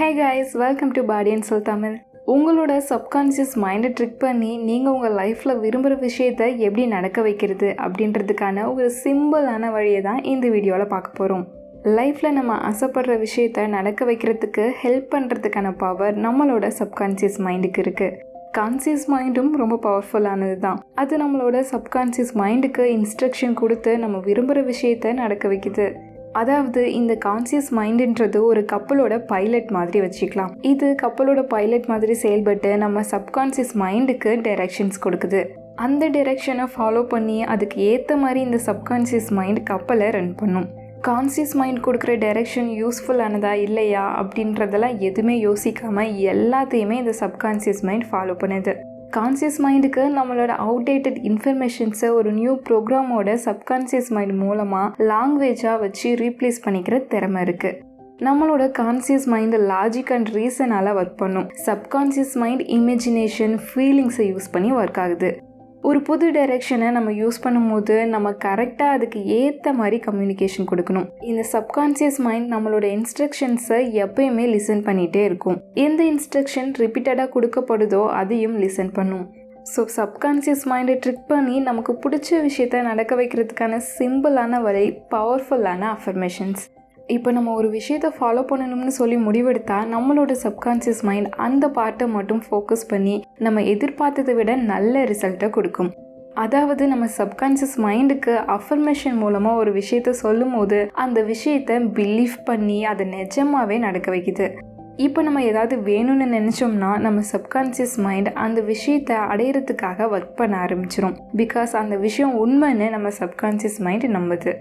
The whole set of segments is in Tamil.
Hey guys, welcome to Body&Soul Tamil. உங்களோட சப்கான்ஷியஸ் மைண்டை ட்ரிக் பண்ணி நீங்கள் உங்கள் லைஃப்பில் விரும்புகிற விஷயத்தை எப்படி நடக்க வைக்கிறது அப்படின்றதுக்கான ஒரு சிம்பிளான வழியை தான் இந்த வீடியோவில் பார்க்க போகிறோம். லைஃப்பில் நம்ம ஆசைப்படுற விஷயத்தை நடக்க வைக்கிறதுக்கு ஹெல்ப் பண்ணுறதுக்கான பவர் நம்மளோட சப்கான்ஷியஸ் மைண்டுக்கு இருக்குது. கான்சியஸ் மைண்டும் ரொம்ப பவர்ஃபுல்லானது தான். அது நம்மளோட சப்கான்ஷியஸ் மைண்டுக்கு இன்ஸ்ட்ரக்ஷன் கொடுத்து நம்ம விரும்புகிற விஷயத்தை நடக்க வைக்குது. அதாவது இந்த கான்சியஸ் மைண்டுன்றது ஒரு கப்பலோட பைலட் மாதிரி வச்சுக்கலாம். இது கப்பலோட பைலட் மாதிரி செயல்பட்டு நம்ம சப்கான்சியஸ் மைண்டுக்கு டைரக்ஷன்ஸ் கொடுக்குது. அந்த டைரக்ஷனை ஃபாலோ பண்ணி அதுக்கு ஏற்ற மாதிரி இந்த சப்கான்சியஸ் மைண்ட் கப்பலை ரன் பண்ணும். கான்சியஸ் மைண்ட் கொடுக்குற டைரக்ஷன் யூஸ்ஃபுல்லானதா இல்லையா அப்படின்றதெல்லாம் எதுவுமே யோசிக்காமல் எல்லாத்தையுமே இந்த சப்கான்சியஸ் மைண்ட் ஃபாலோ பண்ணுது. கான்சியஸ் மைண்டுக்கு நம்மளோட அவுடேட்டட் இன்ஃபர்மேஷன்ஸை ஒரு நியூ ப்ரோக்ராமோட சப்கான்சியஸ் மைண்ட் மூலமாக லாங்குவேஜாக வச்சு ரீப்ளேஸ் பண்ணிக்கிற திறமை இருக்குது. நம்மளோட கான்சியஸ் மைண்டு லாஜிக் அண்ட் ரீசனால் ஒர்க் பண்ணும். சப்கான்சியஸ் மைண்ட் இமேஜினேஷன், ஃபீலிங்ஸை யூஸ் பண்ணி ஒர்க் ஆகுது. ஒரு புது டைரெக்ஷனை நம்ம யூஸ் பண்ணும்போது நம்ம கரெக்டாக அதுக்கு ஏற்ற மாதிரி கம்யூனிகேஷன் கொடுக்கணும். இந்த சப்கான்சியஸ் மைண்ட் நம்மளோட இன்ஸ்ட்ரக்ஷன்ஸை எப்பயுமே லிசன் பண்ணிகிட்டே இருக்கும். எந்த இன்ஸ்ட்ரக்ஷன் ரிப்பீட்டடாக கொடுக்கப்படுதோ அதையும் லிசன் பண்ணும். ஸோ சப்கான்சியஸ் மைண்டை ட்ரிக் பண்ணி நமக்கு பிடிச்ச விஷயத்த நடக்க வைக்கிறதுக்கான சிம்பிளான வழி பவர்ஃபுல்லான அஃபர்மேஷன்ஸ். இப்போ நம்ம ஒரு விஷயத்தை ஃபாலோ பண்ணணும்னு சொல்லி முடிவெடுத்தா நம்மளோட சப்கான்சியஸ் மைண்ட் அந்த பார்ட்டை மட்டும் ஃபோக்கஸ் பண்ணி நம்ம எதிர்பார்த்ததை விட நல்ல ரிசல்ட்டை கொடுக்கும். அதாவது நம்ம சப்கான்சியஸ் மைண்டுக்கு அஃபர்மேஷன் மூலமாக ஒரு விஷயத்த சொல்லும் போது அந்த விஷயத்தை பிலீவ் பண்ணி அதை நிஜமாகவே நடக்க வைக்குது. இப்போ நம்ம ஏதாவது வேணும்னு நினச்சோம்னா நம்ம சப்கான்சியஸ் மைண்ட் அந்த விஷயத்தை அடையிறதுக்காக ஒர்க் பண்ண ஆரம்பிச்சிடும். பிகாஸ் அந்த விஷயம் உண்மைன்னு நம்ம சப்கான்சியஸ் மைண்ட் நம்புது.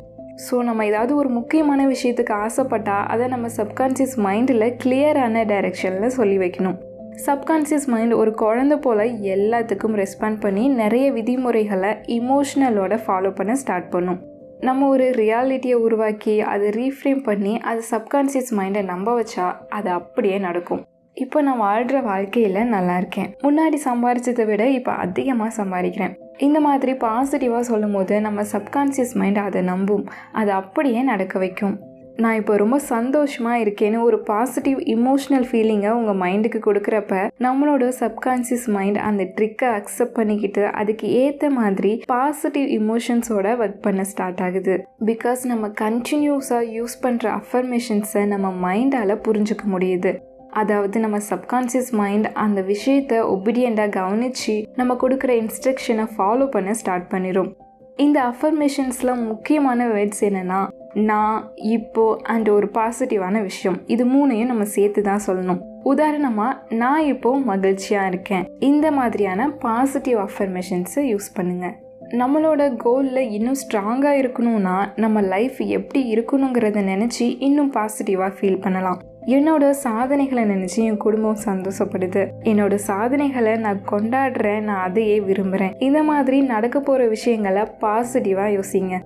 ஸோ நம்ம ஏதாவது ஒரு முக்கியமான விஷயத்துக்கு ஆசைப்பட்டால் அதை நம்ம சப்கான்சியஸ் மைண்டில் கிளியரான டைரெக்ஷனில் சொல்லி வைக்கணும். சப்கான்சியஸ் மைண்ட் ஒரு குழந்தை போல் எல்லாத்துக்கும் ரெஸ்பாண்ட் பண்ணி நிறைய விதிமுறைகளை இமோஷ்னலோட ஃபாலோ பண்ண ஸ்டார்ட் பண்ணும். நம்ம ஒரு ரியாலிட்டியை உருவாக்கி அதை ரீஃப்ரேம் பண்ணி அது சப்கான்சியஸ் மைண்டை நம்ப வச்சா அது அப்படியே நடக்கும். இப்போ நான் வாழ்கிற வாழ்க்கையில் நல்லா இருக்கேன், முன்னாடி சம்பாரிச்சதை விட இப்போ அதிகமாக சம்பாதிக்கிறேன், இந்த மாதிரி பாசிட்டிவாக சொல்லும் போது நம்ம சப்கான்சியஸ் மைண்ட் அதை நம்பும். அதை அப்படியே நடக்க வைக்கும். நான் இப்போ ரொம்ப சந்தோஷமாக இருக்கேன்னு ஒரு பாசிட்டிவ் இமோஷ்னல் ஃபீலிங்கை உங்கள் மைண்டுக்கு கொடுக்குறப்ப நம்மளோட சப்கான்சியஸ் மைண்ட் அந்த ட்ரிக்கை அக்செப்ட் பண்ணிக்கிட்டு அதுக்கு ஏற்ற மாதிரி பாசிட்டிவ் இமோஷன்ஸோட ஒர்க் பண்ண ஸ்டார்ட் ஆகுது. பிகாஸ் நம்ம கண்டினியூஸாக யூஸ் பண்ணுற அஃபர்மேஷன்ஸை நம்ம மைண்டால் புரிஞ்சுக்க முடியுது. அதாவது நம்ம சப்கான்சியஸ் மைண்ட் அந்த விஷயத்தை ஒபீடியண்டாக கவனித்து நம்ம கொடுக்குற இன்ஸ்ட்ரக்ஷனை ஃபாலோ பண்ண ஸ்டார்ட் பண்ணிடும். இந்த அஃபர்மேஷன்ஸில் முக்கியமான வேர்ட்ஸ் என்னென்னா நான், இப்போ அண்ட் ஒரு பாசிட்டிவான விஷயம். இது மூணையும் நம்ம சேர்த்து தான் சொல்லணும். உதாரணமாக நான் இப்போ மகிழ்ச்சியாக இருக்கேன். இந்த மாதிரியான பாசிட்டிவ் அஃபர்மேஷன்ஸை யூஸ் பண்ணுங்கள். நம்மளோட கோலில் இன்னும் ஸ்ட்ராங்காக இருக்கணும்னா நம்ம லைஃப் எப்படி இருக்கணுங்கிறத நினச்சி இன்னும் பாசிட்டிவாக ஃபீல் பண்ணலாம். என்னோட சாதனைகளை நினச்சி என் குடும்பம் சந்தோஷப்படுது, என்னோட சாதனைகளை நான் கொண்டாடுறேன், நான் அதையே விரும்புகிறேன். இந்த மாதிரி நடக்க போகிற விஷயங்களை பாசிட்டிவாக யோசிங்க.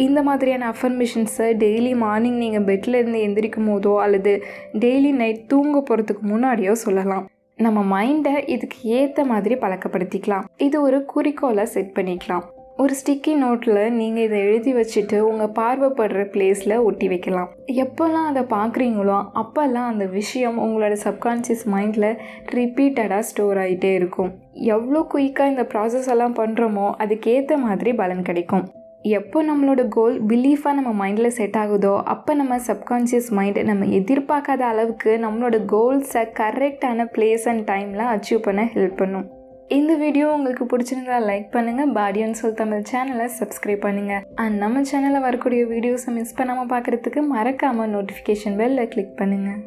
இந்த மாதிரியான அஃபர்மேஷன்ஸை டெய்லி மார்னிங் நீங்கள் பெட்டில் இருந்து எந்திரிக்கும் போதோ அல்லது டெய்லி நைட் தூங்க போகிறதுக்கு முன்னாடியோ சொல்லலாம். நம்ம மைண்டை இதுக்கு ஏற்ற மாதிரி பழக்கப்படுத்திக்கலாம். இது ஒரு குறிக்கோளை செட் பண்ணிக்கலாம். ஒரு ஸ்டிக்கி நோட்டில் நீங்கள் இதை எழுதி வச்சுட்டு உங்கள் பார்வைப்படுற பிளேஸில் ஒட்டி வைக்கலாம். எப்போல்லாம் அதை பார்க்குறீங்களோ அப்போல்லாம் அந்த விஷயம் உங்களோட சப்கான்ஷியஸ் மைண்டில் ரிப்பீட்டடாக ஸ்டோர் ஆகிட்டே இருக்கும். எவ்வளோ குயிக்காக இந்த ப்ராசஸ் எல்லாம் பண்ணுறோமோ அதுக்கேற்ற மாதிரி பலன் கிடைக்கும். எப்போ நம்மளோட கோல் பிலீஃபாக நம்ம மைண்டில் செட் ஆகுதோ அப்போ நம்ம சப்கான்ஷியஸ் மைண்ட் நம்ம எதிர்பார்க்காத அளவுக்கு நம்மளோட கோல்ஸை கரெக்டான பிளேஸ் அண்ட் டைமில் அச்சீவ் பண்ண ஹெல்ப் பண்ணும். இந்த வீடியோ உங்களுக்கு பிடிச்சிருந்தா லைக் பண்ணுங்கள், Body&Soul தமிழ் சேனலை சப்ஸ்கிரைப் பண்ணுங்கள். அண்ட் நம்ம சேனலில் வரக்கூடிய வீடியோஸை மிஸ் பண்ணாமல் பார்க்குறதுக்கு மறக்காமல் நோட்டிஃபிகேஷன் பெல்லை கிளிக் பண்ணுங்கள்.